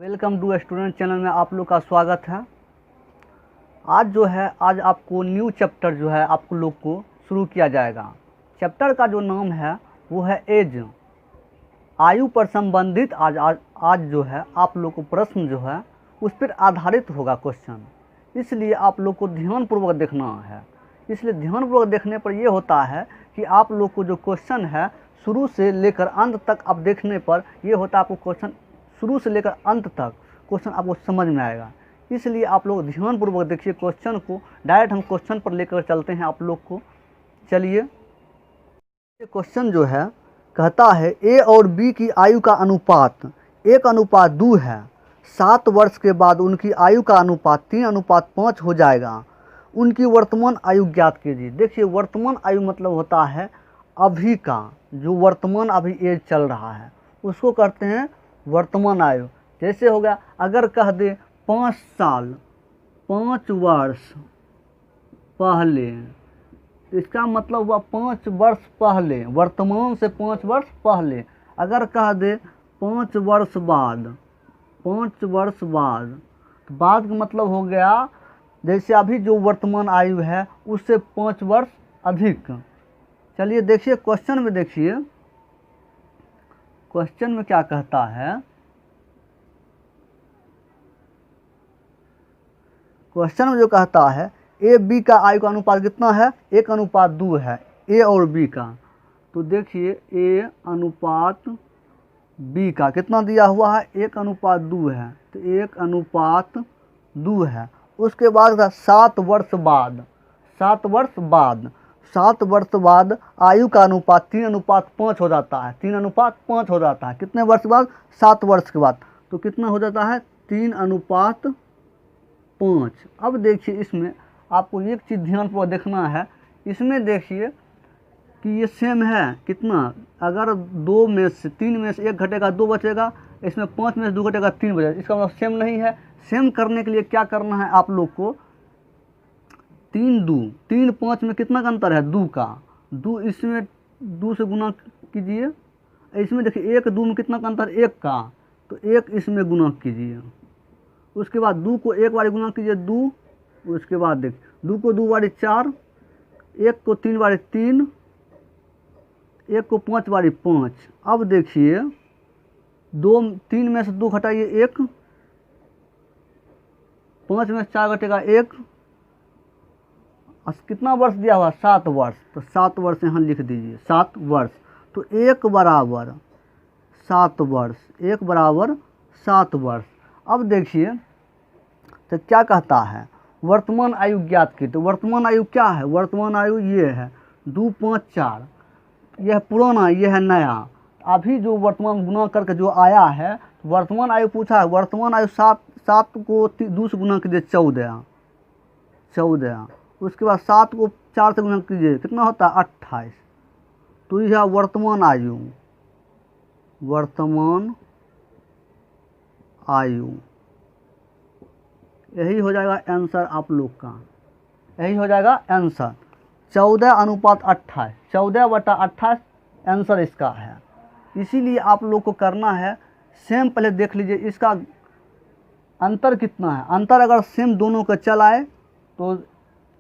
Welcome to student channel में आप लोग का स्वागत है। आज आपको न्यू चैप्टर जो है आपको लोग को शुरू किया जाएगा। चैप्टर का जो नाम है वो है एज, आयु पर संबंधित। आज जो है आप लोग को प्रश्न जो है उस पर आधारित होगा क्वेश्चन, इसलिए आप लोग को ध्यानपूर्वक देखना है। इसलिए ध्यानपूर्वक देखने पर यह होता है कि आप लोग को जो क्वेश्चन है शुरू से लेकर अंत तक आप देखने पर यह होता है आपको क्वेश्चन शुरू से लेकर अंत तक क्वेश्चन आपको समझ में आएगा। इसलिए आप लोग ध्यानपूर्वक देखिए क्वेश्चन को। डायरेक्ट हम क्वेश्चन पर लेकर चलते हैं आप लोग को। चलिए, क्वेश्चन जो है कहता है ए और बी की आयु का अनुपात 1:2 है। 7 वर्ष के बाद उनकी आयु का अनुपात 3:5 हो जाएगा। उनकी वर्तमान आयु ज्ञात कीजिए। देखिए, वर्तमान आयु मतलब होता है अभी का, जो वर्तमान अभी एज चल रहा है उसको कहते हैं वर्तमान आयु। जैसे हो गया, अगर कह दे 5 साल 5 वर्ष पहले, इसका मतलब हुआ 5 वर्ष पहले, वर्तमान से 5 वर्ष पहले। अगर कह दे 5 वर्ष बाद, 5 वर्ष बाद, तो बाद का मतलब हो गया जैसे अभी जो वर्तमान आयु है उससे 5 वर्ष अधिक। चलिए देखिए क्वेश्चन में, देखिए क्वेश्चन में क्या कहता है। क्वेश्चन में जो कहता है ए बी का आयु का अनुपात कितना है, 1:2 है ए और बी का। तो देखिए ए अनुपात बी का कितना दिया हुआ है, 1:2 है, तो 1:2 है। उसके बाद 7 वर्ष बाद, 7 वर्ष बाद, 7 वर्ष बाद आयु का अनुपात 3:5 हो जाता है, 3:5 हो जाता है। कितने वर्ष बाद, 7 वर्ष के बाद, तो कितना हो जाता है 3:5। अब देखिए इसमें आपको एक चीज़ ध्यानपूर्वक देखना है। इसमें देखिए कि ये सेम है कितना, अगर 2 में से 3 में से 1 घटेगा 2 बचेगा, इसमें 5 में से 2 घटेगा 3 बचेगा। इसका मतलब सेम नहीं है। सेम करने के लिए क्या करना है आप लोग को, 3 5 में कितना का अंतर है, 2 का, 2 इसमें 2 से गुना कीजिए। इसमें देखिए 1 2 में कितना का अंतर, 1 का, तो 1 इसमें गुना कीजिए। उसके बाद 2 को 1 बारी गुना कीजिए 2। उसके बाद देखिए 2 को 2 बारी 4, 1 को 3 बारी 3, 1 को 5 बारी 5। अब देखिए 3 में से 2 घटाइए 1, 5 में से 4 घटेगा 1। कितना वर्ष दिया हुआ, 7 वर्ष, तो 7 वर्ष यहाँ लिख दीजिए, 7 वर्ष। तो 1 बराबर 7 वर्ष, 1 बराबर 7 वर्ष। अब देखिए तो क्या कहता है, वर्तमान आयु ज्ञात की। तो वर्तमान आयु क्या है, वर्तमान आयु ये है 2 5 4, यह पुराना, यह है नया। अभी जो वर्तमान गुना करके जो आया है, वर्तमान आयु पूछा है। वर्तमान आयु 7 को 2 से गुना कीजिए 14। उसके बाद 7 को 4 से गुना कीजिए, कितना होता है 28। तो यह वर्तमान आयु, वर्तमान आयु, यही हो जाएगा आंसर आप लोग का, यही हो जाएगा आंसर। 14:28, 14/28 आंसर इसका है। इसीलिए आप लोग को करना है सेम, पहले देख लीजिए इसका अंतर कितना है। अंतर अगर सेम दोनों का चल आए तो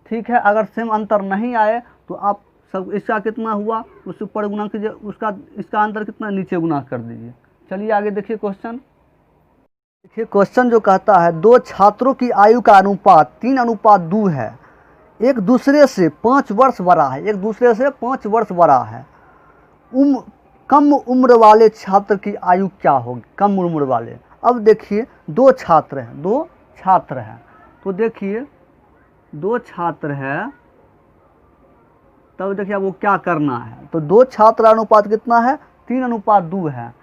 ठीक है, अगर सेम अंतर नहीं आए तो आप सब इसका कितना हुआ उससे ऊपर गुना कीजिए, इसका अंतर कितना नीचे गुना कर दीजिए। चलिए आगे देखिए क्वेश्चन। देखिए क्वेश्चन जो कहता है 2 छात्रों की आयु का अनुपात 3:2 है। एक दूसरे से 5 वर्ष बड़ा है, एक दूसरे से 5 वर्ष बड़ा है। कम उम्र वाले छात्र की आयु क्या होगी, कम उम्र वाले। अब देखिए 2 छात्र हैं, तो देखिए 2 छात्र हैं, तब देखिए आपको क्या करना है। तो 2 छात्र अनुपात कितना है, 3:2 है,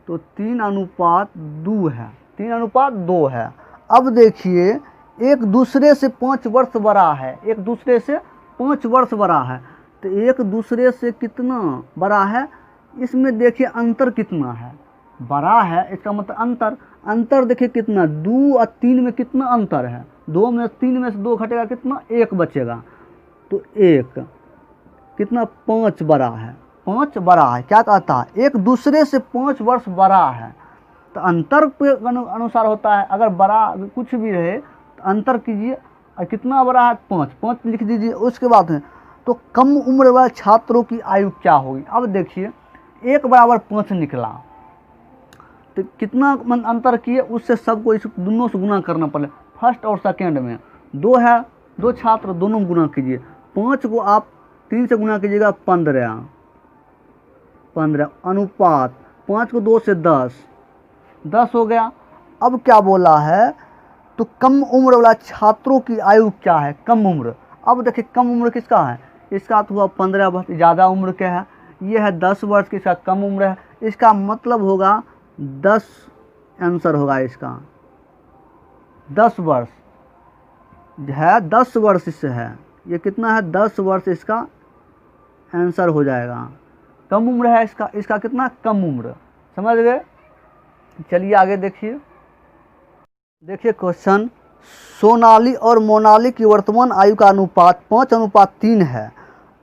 तो 3:2 है, 3:2 है। अब देखिए एक दूसरे से 5 वर्ष बड़ा है, एक दूसरे से 5 वर्ष बड़ा है, तो एक दूसरे से कितना बड़ा है, इसमें देखिए अंतर कितना है, बड़ा है, इसका मतलब अंतर देखिए कितना, 2 और 3 में कितना अंतर है, 2 में 3 में से 2 घटेगा कितना, 1 बचेगा, तो 1 कितना 5 बड़ा है, 5 बड़ा है। क्या कहता है, एक दूसरे से 5 वर्ष बड़ा है, तो अंतर के अनुसार होता है। अगर बड़ा कुछ भी रहे तो अंतर कीजिए, कितना बड़ा है 5, 5 लिख दीजिए। उसके बाद में तो कम उम्र वाले छात्रों की आयु क्या होगी। अब देखिए 1 बराबर 5 निकला, तो कितना अंतर किए, उससे सबको इस दोनों से गुना करना पड़े। फर्स्ट और सेकेंड में 2 है, 2 छात्र, दोनों गुना कीजिए। 5 को आप 3 से गुना कीजिएगा 15 अनुपात 5 को 2 से 10 हो गया। अब क्या बोला है, तो कम उम्र वाला छात्रों की आयु क्या है, कम उम्र। अब देखिए कम उम्र किसका है, इसका तो हुआ 15 वर्ष, ज़्यादा उम्र के है, ये है 10 वर्ष की, इसका कम उम्र है। इसका मतलब होगा 10, आंसर होगा इसका 10 वर्ष है, 10 वर्ष इससे है, ये कितना है 10 वर्ष, इसका आंसर हो जाएगा। कम उम्र है इसका, इसका कितना कम उम्र, समझ गए। चलिए आगे देखिए। देखिए क्वेश्चन, सोनाली और मोनाली की वर्तमान आयु का अनुपात 5:3 है।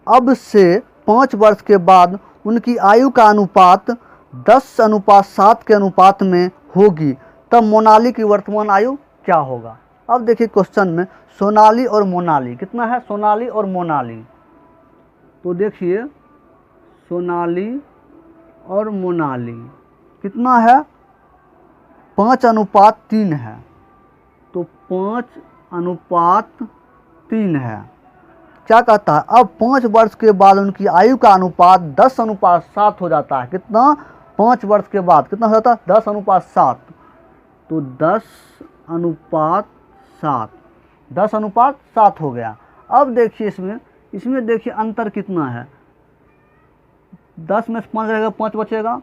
अब से 5 वर्ष के बाद उनकी आयु का अनुपात 10:7 के अनुपात में होगी, तब मोनाली की वर्तमान आयु क्या होगा। अब देखिए क्वेश्चन में सोनाली और मोनाली कितना है, सोनाली और मोनाली, तो देखिए सोनाली और मोनाली कितना है 5:3 है, तो 5:3 है। क्या कहता है, अब 5 वर्ष के बाद उनकी आयु का अनुपात 10:7 हो जाता है। कितना, 5 वर्ष के बाद कितना हो जाता है 10:7, तो 10:7 हो गया। अब देखिए इसमें देखिए अंतर कितना है, 10 में से 5 रहेगा 5 बचेगा,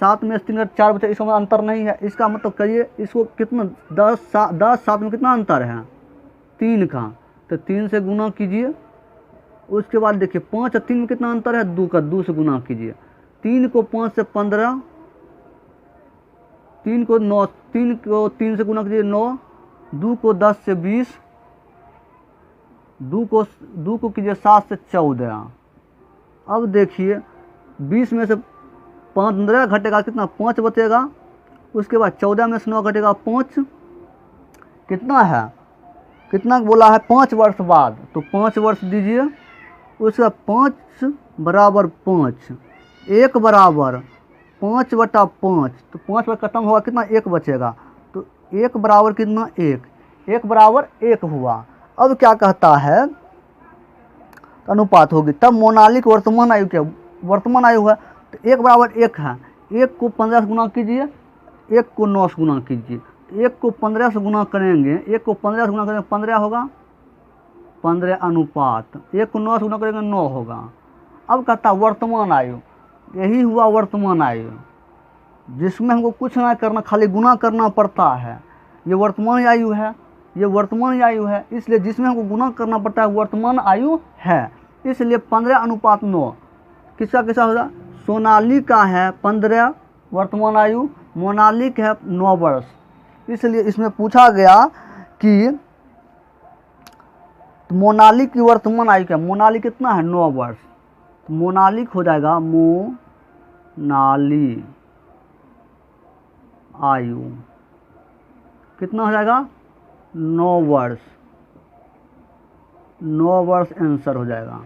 7 में से 3 4 बचेगा, इसमें अंतर नहीं है। इसका मतलब करिए इसको कितना 10-7 में कितना अंतर है 3 का, तो 3 से गुना कीजिए। उसके बाद देखिए 5 और 3 में कितना अंतर है 2 का, 2 से गुना कीजिए। 3 को 5 से 15, 3 को 9, 3 को 3 से गुना कीजिए 9, 2 को 10 से 20, 2 को कीजिए 7 से 14। अब देखिए 20 में से 15 घटेगा कितना 5 बचेगा। उसके बाद 14 में से 9 घटेगा 5, कितना है, कितना बोला है 5 वर्ष बाद, तो 5 वर्ष दीजिए। उसके बाद 5 बराबर 5, 1 बराबर 5/5, तो 5 पर खत्म होगा कितना 1 बचेगा, तो 1 बराबर कितना 1 बराबर 1 हुआ। अब क्या कहता है, अनुपात होगी, तब मोनाली की वर्तमान आयु क्या, वर्तमान आयु है तो 1 बराबर 1 है, 1 को 15 से गुना कीजिए, 1 को 9 से गुना कीजिए, 1 को 15 से गुना करेंगे, 1 को 15 से गुना करेंगे 15 होगा, 15 अनुपात 1 को 9 से गुना करेंगे 9 होगा। अब कहता वर्तमान आयु, यही हुआ वर्तमान आयु, जिसमें हमको कुछ ना करना, खाली गुना करना पड़ता है। ये वर्तमान आयु है, ये वर्तमान आयु है, इसलिए जिसमें हमको गुना करना पड़ता है वर्तमान आयु है, इसलिए 15:9 किसका किसका होगा, सोनाली का है 15 वर्तमान आयु, मोनाली का है 9 वर्ष। इसलिए इसमें पूछा गया कि मोनाली की वर्तमान आयु क्या, मोनाली कितना है 9 वर्ष, तो मोनाली हो जाएगा मोनाली आयु कितना हो जाएगा 9 वर्ष, 9 वर्ष आंसर हो जाएगा,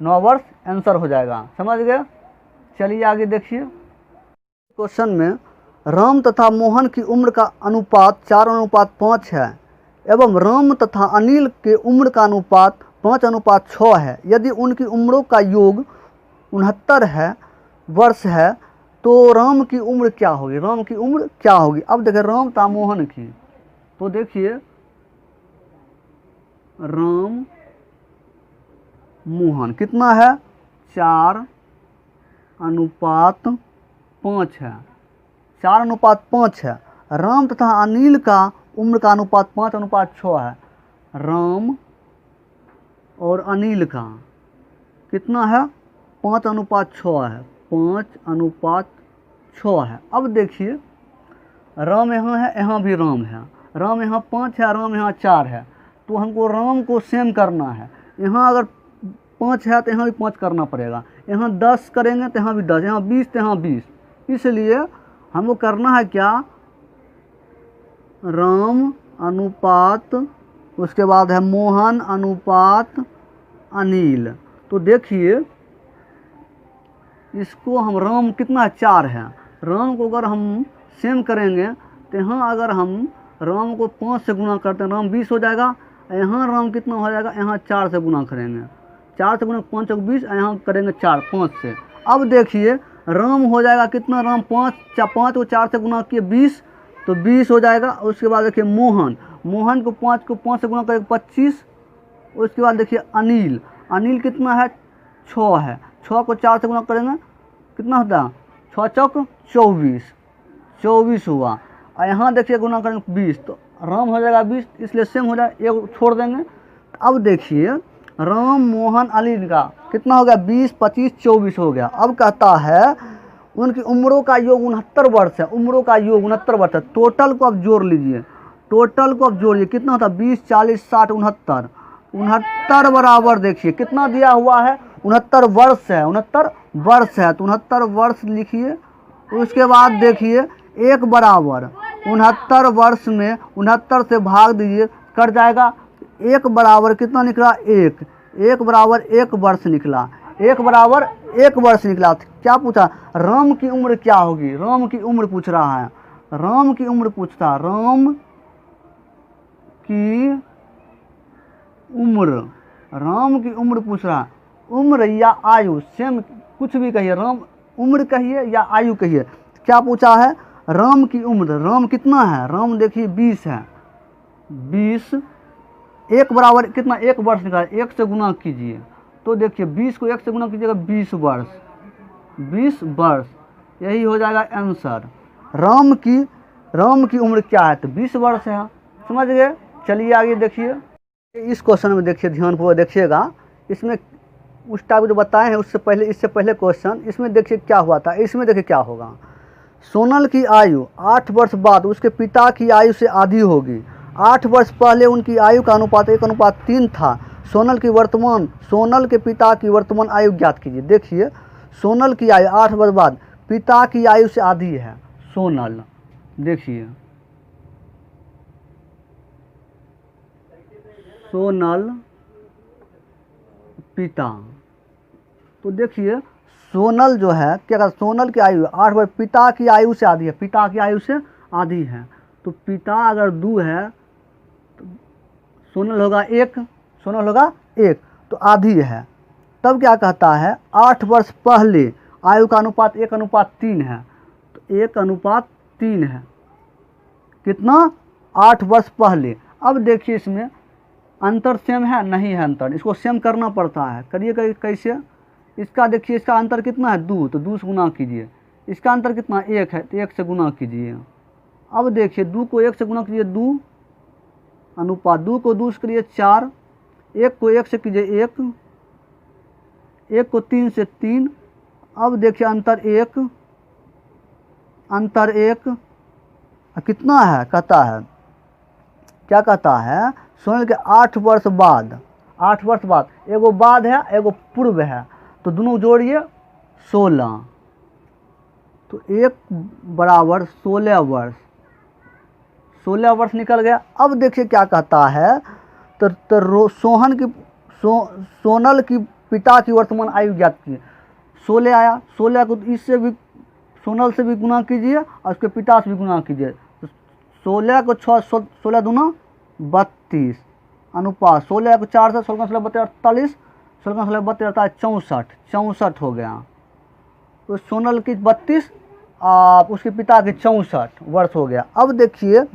9 वर्ष आंसर हो जाएगा, समझ गए। चलिए आगे देखिए। क्वेश्चन में राम तथा मोहन की उम्र का अनुपात 4:5 है एवं राम तथा अनिल के उम्र का अनुपात 5:6 है। यदि उनकी उम्रों का योग 69 वर्ष है तो राम की उम्र क्या होगी, राम की उम्र क्या होगी। अब देखिए राम तथा मोहन की, तो देखिए राम मोहन कितना है 4:5 है, 4:5 है। राम तथा अनिल का उम्र का अनुपात 5:6 है। राम और अनिल का कितना है 5:6 है, 5:6 है। अब देखिए राम यहाँ है, यहाँ भी राम है, राम यहाँ 5 है, राम यहाँ 4 है, तो हमको राम को सेम करना है। यहाँ अगर 5 है तो यहाँ भी 5 करना पड़ेगा, यहाँ 10 करेंगे तो यहाँ भी 10, यहाँ 20 तो यहाँ 20, इसलिए हमको करना है क्या, राम अनुपात, उसके बाद है मोहन अनुपात अनिल। तो देखिए इसको हम राम कितना है, 4 है। राम को अगर हम सेम करेंगे तो यहाँ अगर हम राम को 5 से गुना करते हैं राम 20 हो जाएगा। यहाँ राम कितना हो जाएगा, यहाँ 4 से गुना करेंगे, 4 से गुना 5 चौक 20, यहाँ करेंगे 4 5 से। अब देखिए राम हो जाएगा कितना, राम 5 को 4 से गुना किए 20, तो 20 हो जाएगा। उसके बाद देखिए मोहन, मोहन को 5 से गुना करेंगे 25। उसके बाद देखिए अनिल, अनिल कितना है, 6 है, 6 को 4 से गुना करेंगे कितना होता है, 6 चौक 24 हुआ। और यहाँ देखिए गुना करेंगे 20, तो राम हो जाएगा 20, इसलिए सेम हो जाएगा, एक छोड़ देंगे। अब देखिए राम मोहन अनिल का कितना हो गया, 20 25 24 हो गया। अब कहता है उनकी उम्रों का योग 69 वर्ष है, उम्रों का योग 69 वर्ष है। टोटल को अब जोड़ लीजिए, टोटल को अब जोड़िए कितना होता है, 20 40 60 69, 69 बराबर देखिए कितना दिया हुआ है, 69 वर्ष है, 69 वर्ष है, तो 69 वर्ष लिखिए। उसके बाद देखिए 1 बराबर 69 वर्ष में 69 से भाग दीजिए, कट जाएगा। 1 बराबर कितना निकला, 1 बराबर 1 वर्ष निकला, 1 बराबर 1 वर्ष निकला। क्या पूछा, राम की उम्र क्या होगी, राम की उम्र पूछ रहा है, राम की उम्र पूछता, राम की उम्र, राम की उम्र पूछ रहा है। उम्र या आयु सेम कुछ भी कहिए, राम उम्र कहिए या आयु कहिए। क्या पूछा है, राम की उम्र, राम कितना है, राम देखिए 20 है, 20 1 बराबर कितना, 1 वर्ष निकाला, 1 से गुना कीजिए, तो देखिए 20 को 1 से गुना कीजिएगा 20 वर्ष, 20 वर्ष, यही हो जाएगा आंसर। राम की उम्र क्या है, तो 20 वर्ष है, समझ गए। चलिए आगे देखिए, इस क्वेश्चन में देखिए ध्यानपूर्वक देखिएगा। इसमें उस टाइप जो बताए हैं उससे पहले, इससे पहले क्वेश्चन, इसमें देखिए क्या हुआ था। इसमें देखिए क्या होगा, सोनल की आयु 8 वर्ष बाद उसके पिता की आयु से आधी होगी। 8 वर्ष पहले उनकी आयु का अनुपात 1:3 था। सोनल के पिता की वर्तमान आयु ज्ञात कीजिए। देखिए सोनल की आयु 8 वर्ष बाद पिता की आयु से आधी है। सोनल देखिए, सोनल पिता, तो देखिए सोनल जो है क्या कहता, सोनल की आयु 8 वर्ष, पिता की आयु से आधी है, पिता की आयु से आधी है। तो पिता अगर 2 है तो सोनल होगा 1, सोनल होगा 1, तो आधी है। तब क्या कहता है, 8 वर्ष पहले आयु का अनुपात 1:3 है, तो 1:3 है, कितना, 8 वर्ष पहले। अब देखिए इसमें अंतर सेम है, नहीं है अंतर, इसको सेम करना पड़ता है। करिए कैसे, इसका देखिए इसका अंतर कितना है, 2, तो 2 से गुना कीजिए। इसका अंतर कितना 1 है, तो 1 से गुना कीजिए। अब देखिए 2 को 1 से गुना कीजिए 2 अनुपात, 2 को 2 से करिए 4, 1 को 1 से कीजिए 1, 1 को 3 से 3। अब देखिए अंतर 1 कितना है, कहता है, क्या कहता है, सोनल के 8 वर्ष बाद, 8 वर्ष बाद, एगो बाद है एगो पूर्व है, तो दोनों जोड़िए 16, तो 1 बराबर 16 वर्ष, 16 वर्ष निकल गया। अब देखिए क्या कहता है, तो सोनल की पिता की वर्तमान आयु ज्ञात कीजिए। 16 आया, 16 को इससे भी, सोनल से भी गुना कीजिए और उसके पिता से भी गुना कीजिए। तो 16 को 16 दूना 32 अनुपात, 16 को 4 से 16 16 32 48, 16 16 32 64, 64 हो गया। तो सोनल की 32 और उसके पिता के 64 वर्ष हो गया। अब देखिए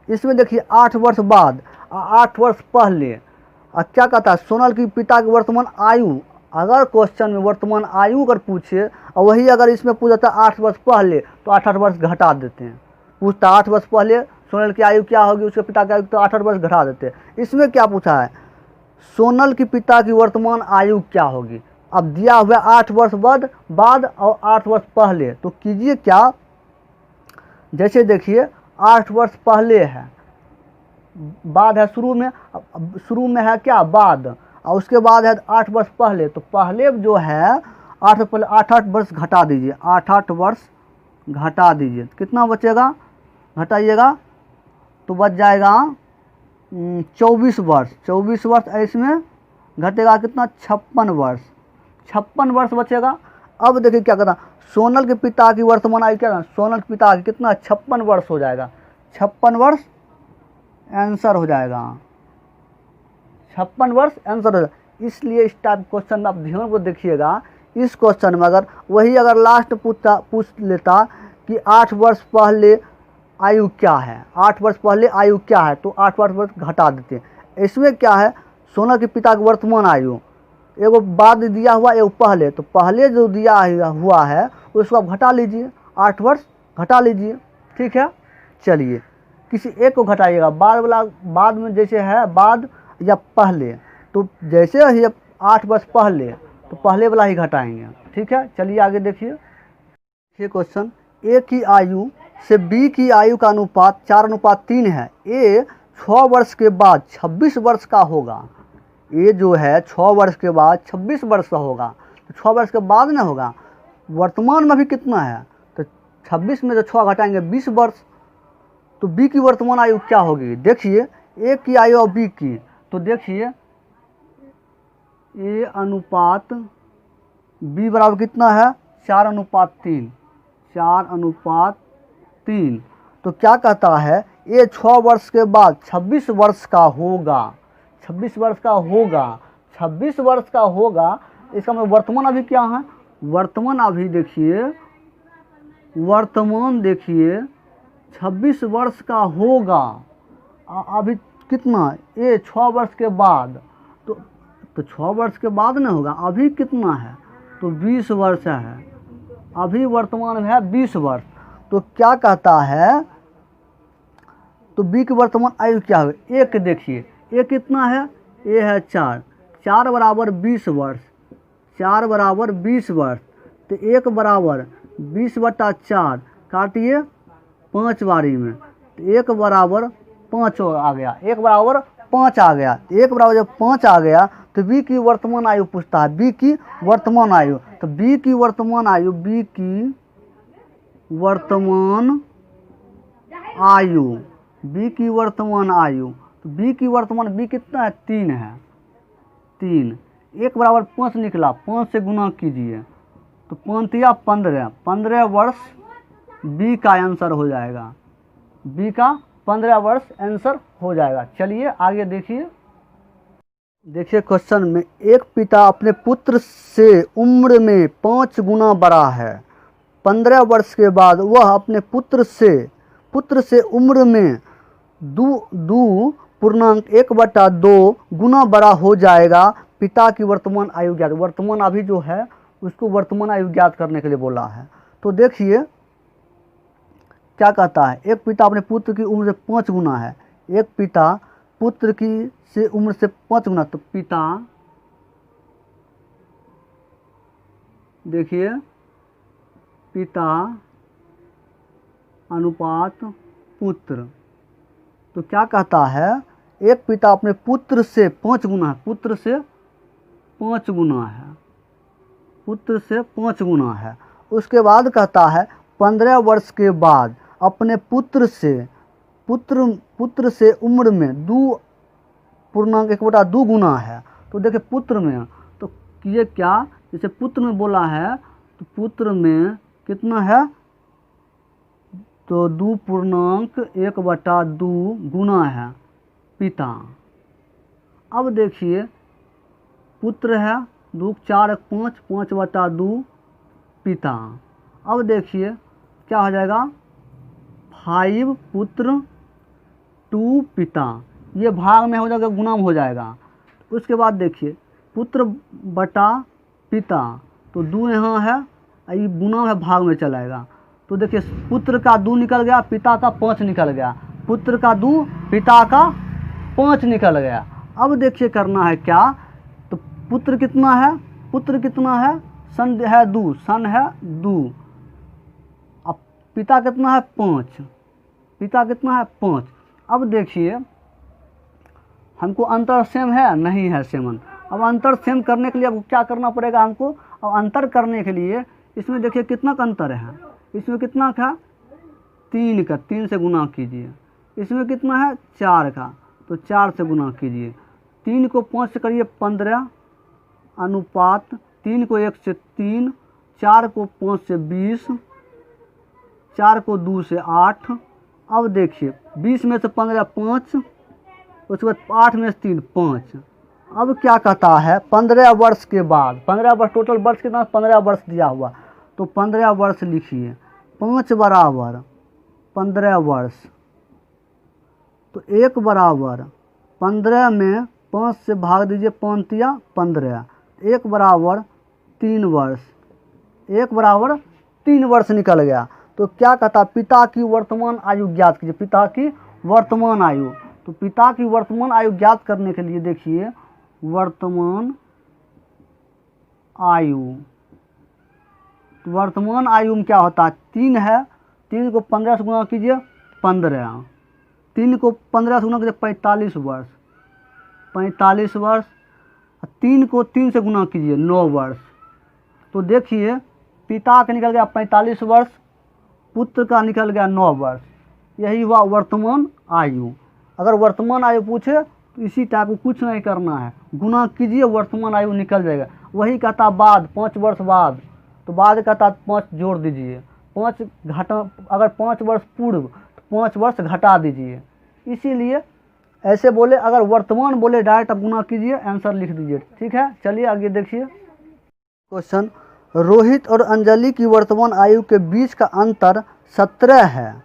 इसमें देखिए 8 वर्ष बाद, 8 वर्ष पहले, क्या कहता है, सोनल की पिता की वर्तमान आयु। अगर क्वेश्चन में वर्तमान आयु अगर पूछे और वही अगर इसमें पूछता 8 वर्ष पहले, तो 8 वर्ष घटा देते हैं। पूछता 8 वर्ष पहले सोनल की आयु क्या होगी, उसके पिता की आयु, तो 8 वर्ष घटा देते हैं। इसमें क्या पूछा है, सोनल की पिता की वर्तमान आयु क्या होगी। अब दिया हुआ 8 वर्ष बाद और 8 वर्ष पहले, तो कीजिए क्या, जैसे देखिए 8 वर्ष पहले है, बाद है शुरू में है क्या, बाद, और उसके बाद है 8 वर्ष पहले, तो पहले जो है 8 पहले 8 वर्ष घटा दीजिए, 8 वर्ष घटा दीजिए, कितना बचेगा, घटाइएगा तो बच जाएगा 24 वर्ष। 24 वर्ष इसमें घटेगा कितना, 56 वर्ष। 56 वर्ष बचेगा। अब देखिए क्या करना, सोनल के पिता की वर्तमान आयु क्या, सोनल के पिता की कितना, 56 वर्ष हो जाएगा। 56 वर्ष आंसर हो जाएगा, 56 वर्ष आंसर हो जाएगा। इसलिए इस टाइप क्वेश्चन में आप ध्यान को देखिएगा। इस क्वेश्चन में अगर लास्ट पूछ लेता कि 8 वर्ष पहले आयु क्या है, 8 वर्ष पहले आयु क्या है, तो 8 वर्ष घटा देते। इसमें क्या है, सोनल के पिता की वर्तमान आयु, एगो बाद दिया हुआ, एगो पहले, तो पहले जो दिया हुआ है उसको आप घटा लीजिए, 8 वर्ष घटा लीजिए, ठीक है। चलिए किसी एक को घटाइएगा, बाद वाला, बाद में जैसे है बाद या पहले, तो जैसे ही 8 वर्ष पहले, तो पहले वाला ही घटाएंगे, ठीक है। चलिए आगे देखिए। ये क्वेश्चन, ए की आयु से बी की आयु का अनुपात 4:3 है। ए 6 वर्ष के बाद 26 वर्ष का होगा। ए जो है 6 वर्ष के बाद 26 वर्ष का होगा, तो 6 वर्ष के बाद ना होगा। वर्तमान में भी कितना है, तो 26 में से 6 घटाएंगे 20 वर्ष। तो बी की वर्तमान आयु क्या होगी, देखिए ए की आयु और बी की, तो देखिए ए अनुपात बी बराबर कितना है, 4:3, 4:3। तो क्या कहता है, ये 6 वर्ष के बाद 26 वर्ष का होगा, 26 वर्ष का होगा, 26 वर्ष का होगा। इसका मतलब वर्तमान अभी क्या है, वर्तमान अभी देखिए, वर्तमान देखिए 26 वर्ष का होगा। अभी कितना, ये 6 वर्ष के बाद, तो 6 वर्ष के बाद ना होगा। अभी कितना है, तो 20 वर्ष है, अभी वर्तमान में है 20 वर्ष। तो क्या कहता है, तो बी की वर्तमान आयु क्या है, एक देखिए, ए कितना है, ए है 4, 4 बराबर 20 वर्ष, 4 बराबर 20 वर्ष। तो 1 बराबर 20/4 काटिए 5 बारी में, तो 1 बराबर 5 आ गया, 1 बराबर 5 आ गया। 1 बराबर जब 5 आ गया तो बी की वर्तमान आयु पूछता है, बी की वर्तमान आयु। तो बी की वर्तमान आयु, बी की वर्तमान आयु, बी की वर्तमान आयु, तो बी की वर्तमान, बी कितना है, 3 है, 3। 1 बराबर 5 निकला, 5 से गुना कीजिए, तो 5 या 15, 15 वर्ष बी का आंसर हो जाएगा, बी का 15 वर्ष आंसर हो जाएगा। चलिए आगे देखिए। देखिए क्वेश्चन में, एक पिता अपने पुत्र से उम्र में 5 गुना बड़ा है। 15 वर्ष के बाद वह अपने पुत्र से उम्र में 2.1/2 गुना बड़ा हो जाएगा। पिता की वर्तमान आयु ज्ञात, वर्तमान अभी जो है उसको वर्तमान आयु ज्ञात करने के लिए बोला है। तो देखिए क्या कहता है, एक पिता अपने पुत्र की उम्र से 5 गुना है, एक पिता पुत्र की से उम्र से 5 गुना, तो पिता, देखिए पिता अनुपात पुत्र। तो क्या कहता है, एक पिता अपने पुत्र से 5 गुना है, पुत्र से 5 गुना है, पुत्र से 5 गुना है। उसके बाद कहता है 15 वर्ष के बाद अपने पुत्र से उम्र में 2.1/2 गुना है। तो देखिए पुत्र में, तो ये क्या, जैसे पुत्र में बोला है, तो पुत्र में कितना है, तो 2.1/2 गुना है पिता। अब देखिए पुत्र है 2 4 5, 5/2 पिता। अब देखिए क्या हो जाएगा, 5 पुत्र 2 पिता, ये भाग में हो जाएगा, गुना में हो जाएगा। उसके बाद देखिए पुत्र बटा पिता, तो 2 यहाँ है, ये गुना है, भाग में चलाएगा। तो देखिए पुत्र का 2 निकल गया, पिता का 5 निकल गया, पुत्र का 2 पिता का 5 निकल गया। अब देखिए करना है क्या, तो पुत्र कितना है, पुत्र कितना है, सन है 2, सन है 2, अब पिता कितना है 5, पिता कितना है 5। अब देखिए हमको अंतर सेम है, नहीं है सेमन। अब अंतर सेम करने के लिए अब क्या करना पड़ेगा हमको, अब अंतर करने के लिए इसमें देखिए कितना का अंतर है, इसमें कितना था 3 का, 3 से गुना कीजिए। इसमें कितना है 4 का, तो 4 से गुना कीजिए। 3 को 5 से करिए 15 अनुपात 3 को 1 से 3, 4 को 5 से 20, 4 को 2 से 8। अब देखिए 20 में से 15 5, उसके बाद 8 में से 3 5। अब क्या कहता है 15 वर्ष के बाद, 15 वर्ष टोटल वर्ष कितना 15 वर्ष दिया हुआ, तो 15 वर्ष लिखिए। 5 बराबर 15 वर्ष, तो 1 बराबर 15 में 5 से भाग दीजिए, 5 या 15, 1 बराबर 3 वर्ष, 1 बराबर 3 वर्ष निकल गया। तो क्या कहता पिता की वर्तमान आयु ज्ञात कीजिए, पिता की वर्तमान आयु। तो पिता की वर्तमान आयु ज्ञात करने के लिए देखिए वर्तमान आयु, तो वर्तमान आयु में क्या होता है 3 है, 3 को 15 से गुना कीजिए 15, 3 को 15 से गुना कीजिए 45 वर्ष, 45 वर्ष। 3 को 3 से गुना कीजिए 9 वर्ष। तो देखिए पिता का निकल गया 45 वर्ष, पुत्र का निकल गया 9 वर्ष। यही हुआ वर्तमान आयु। अगर वर्तमान आयु पूछे तो इसी टाइप को कुछ नहीं करना है, गुना कीजिए वर्तमान आयु निकल जाएगा। वही कहता बाद 5 वर्ष बाद, तो बाद कहता 5 जोड़ दीजिए, 5 घटा, अगर 5 वर्ष पूर्व तो 5 वर्ष घटा दीजिए। इसीलिए ऐसे बोले, अगर वर्तमान बोले डायरेक्ट आप गुना कीजिए, आंसर लिख दीजिए। ठीक है, चलिए आगे देखिए क्वेश्चन। रोहित और अंजलि की वर्तमान आयु के बीच का अंतर 17 है।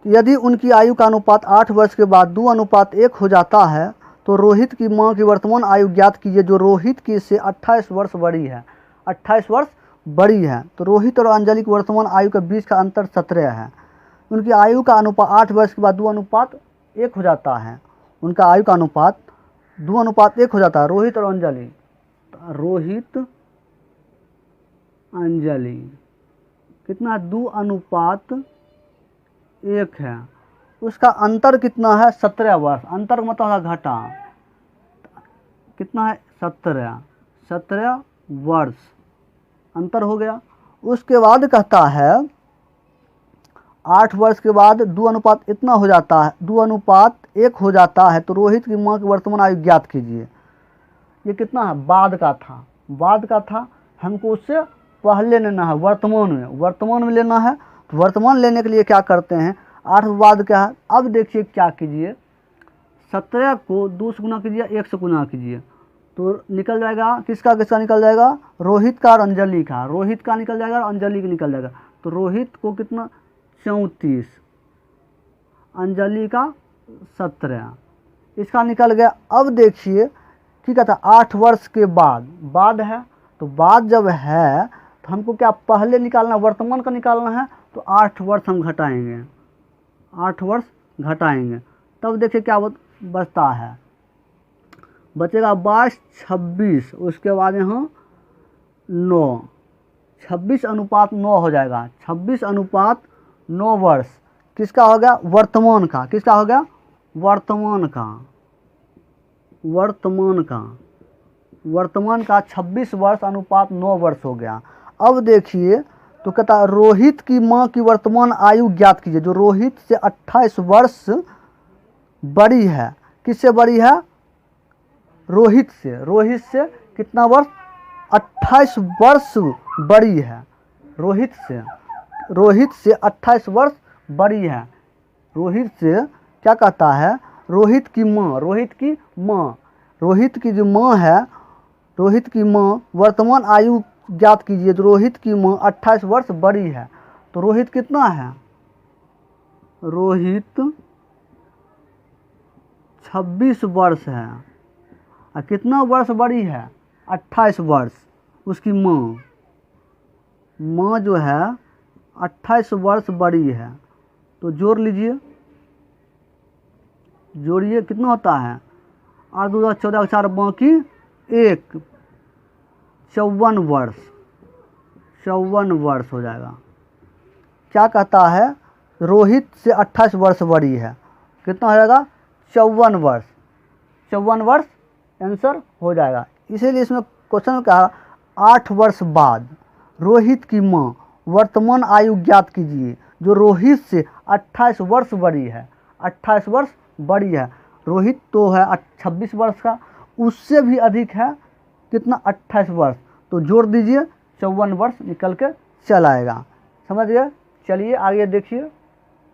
यदि उनकी आयु का अनुपात 8 वर्ष के बाद 2:1 हो जाता है तो रोहित की मां की वर्तमान आयु ज्ञात कीजिए जो रोहित की से 28 वर्ष बड़ी है। 28 वर्ष बड़ी है। तो रोहित और अंजलि की वर्तमान आयु के बीच का अंतर 17 है। उनकी आयु का अनुपात 8 वर्ष के बाद 2:1 हो जाता है। उनका आयु का अनुपात 2:1 हो जाता है। रोहित और अंजलि, रोहित अंजलि कितना 2:1 है। उसका अंतर कितना है 17 वर्ष। अंतर मतलब है घटा, कितना है 17 वर्ष अंतर हो गया। उसके बाद कहता है 8 वर्ष के बाद 2:1 इतना हो जाता है, 2:1 हो जाता है। तो रोहित की मां की वर्तमान आयु ज्ञात कीजिए। ये कितना है बाद का था, बाद का था, हमको उससे पहले लेना है, वर्तमान में लेना है। तो वर्तमान लेने के लिए क्या करते हैं 8 बाद क्या है। अब देखिए क्या कीजिए 17 को 2 से गुना कीजिए, 1 से गुना कीजिए, तो निकल जाएगा किसका किसका निकल जाएगा, रोहित का और अंजलि का। रोहित का निकल जाएगा और अंजलि का निकल जाएगा। तो रोहित को कितना 34, अंजलि का 17, इसका निकल गया। अब देखिए ठीक है, 8 वर्ष के बाद है, तो बाद जब है तो हमको क्या पहले निकालना, वर्तमान का निकालना है। तो 8 वर्ष हम घटाएंगे, 8 वर्ष घटाएंगे, तब देखिए क्या बचता है, बचेगा 22, 26, उसके बाद यहाँ 9, 26:9 हो जाएगा। 26:9 वर्ष किसका हो गया, वर्तमान का। किसका हो गया, वर्तमान का। वर्तमान का 26 वर्ष अनुपात 9 वर्ष हो गया। अब देखिए तो कहता रोहित की मां की वर्तमान आयु ज्ञात कीजिए जो रोहित से 28 वर्ष बड़ी है। किससे बड़ी है, रोहित से। रोहित से कितना वर्ष, 28 वर्ष बड़ी है। रोहित से 28 वर्ष बड़ी है। रोहित से क्या कहता है, रोहित की मां, रोहित की जो मां है, रोहित की मां वर्तमान आयु ज्ञात कीजिए। तो रोहित की मां 28 वर्ष बड़ी है। तो रोहित कितना है, रोहित 26 वर्ष है। और कितना वर्ष बड़ी है, 28 वर्ष। उसकी मां जो है 28 वर्ष बड़ी है। तो जोड़ लीजिए, जोड़िए कितना होता है, 8 2 14 4 बाकी 1, 54 वर्ष। 54 वर्ष हो जाएगा। क्या कहता है, रोहित से 28 वर्ष बड़ी है। कितना हो जाएगा, 54 वर्ष। 54 वर्ष आंसर हो जाएगा। इसीलिए इसमें क्वेश्चन कहा 8 वर्ष बाद रोहित की मां वर्तमान आयु ज्ञात कीजिए। जो रोहित से 28 वर्ष बड़ी है, 28 वर्ष बड़ी है, रोहित तो है 26 वर्ष का, उससे भी अधिक है कितना, 28 वर्ष, तो जोड़ दीजिए 54 वर्ष निकल के चल आएगा। समझ गए? चलिए आगे देखिए।